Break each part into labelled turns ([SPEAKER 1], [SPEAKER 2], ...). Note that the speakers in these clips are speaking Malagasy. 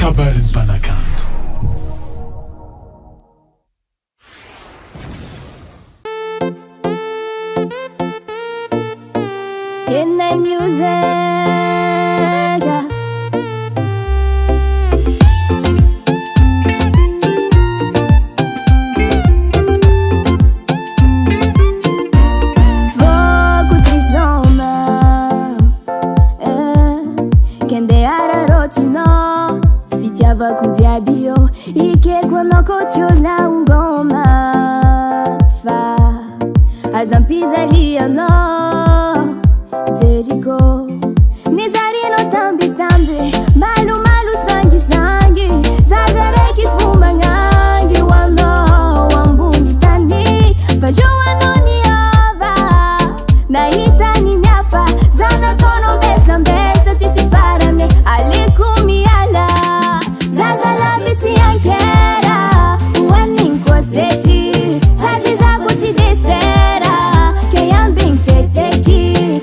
[SPEAKER 1] kabarin panakanto.
[SPEAKER 2] In the music fogo tizoma kende ara rotino fitiava kudiabio ike kwanoko tioza ungoma fa azampiza liano Jericho Nizarino tambi tambi Malu malu sangi sangi Zazare kifuma ngangi Wano wambuni tani Fajua noni ova Naita ni nyafa Zano tono besa mbesa Tisi farane Alikumi ala Zazala biti yankera Uwani kwa sechi Sadiza kuti desera Keyambing teteki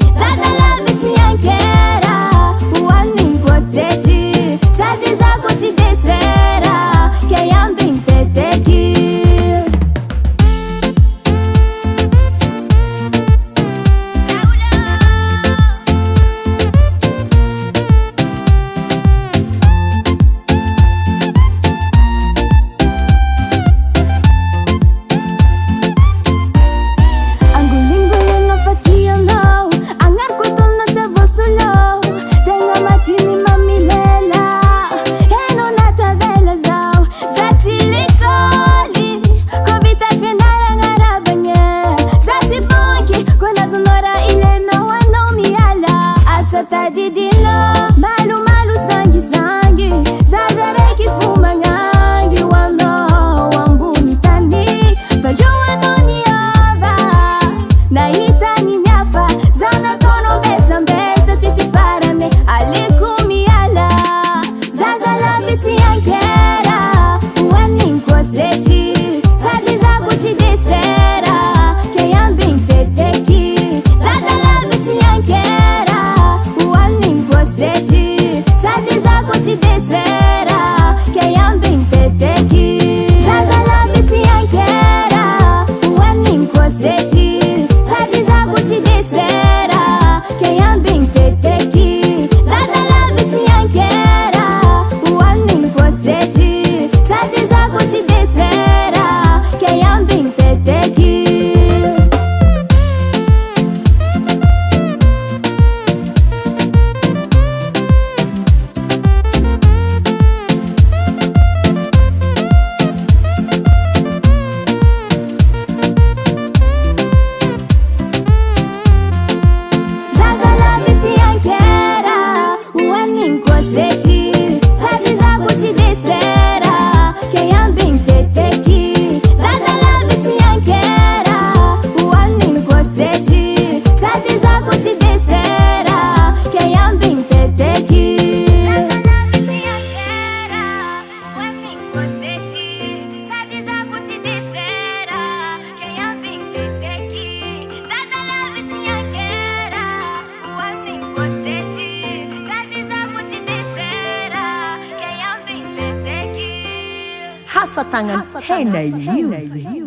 [SPEAKER 2] Malu malu sangi sangi Zazare kifuma ngangi Wano wambuni tani Fajua noni ova Naita ni nyafa Zana tono besa mbesa Tisi farane Alikumi ala Zazala biti yankera Uwani kwa sechi Sadiza kuti desera Keyambing teteki Zazala biti yankera Sechi, sadiza kuti desera Keyambing teteki Zazala biti yankera Uwani kwa sechi Sadiza kuti desera Keyambing teteki Zazala biti yankera Uwani kwa sechi Sadiza kuti desera Keyambing teteki
[SPEAKER 3] Hasatangan Henay Music.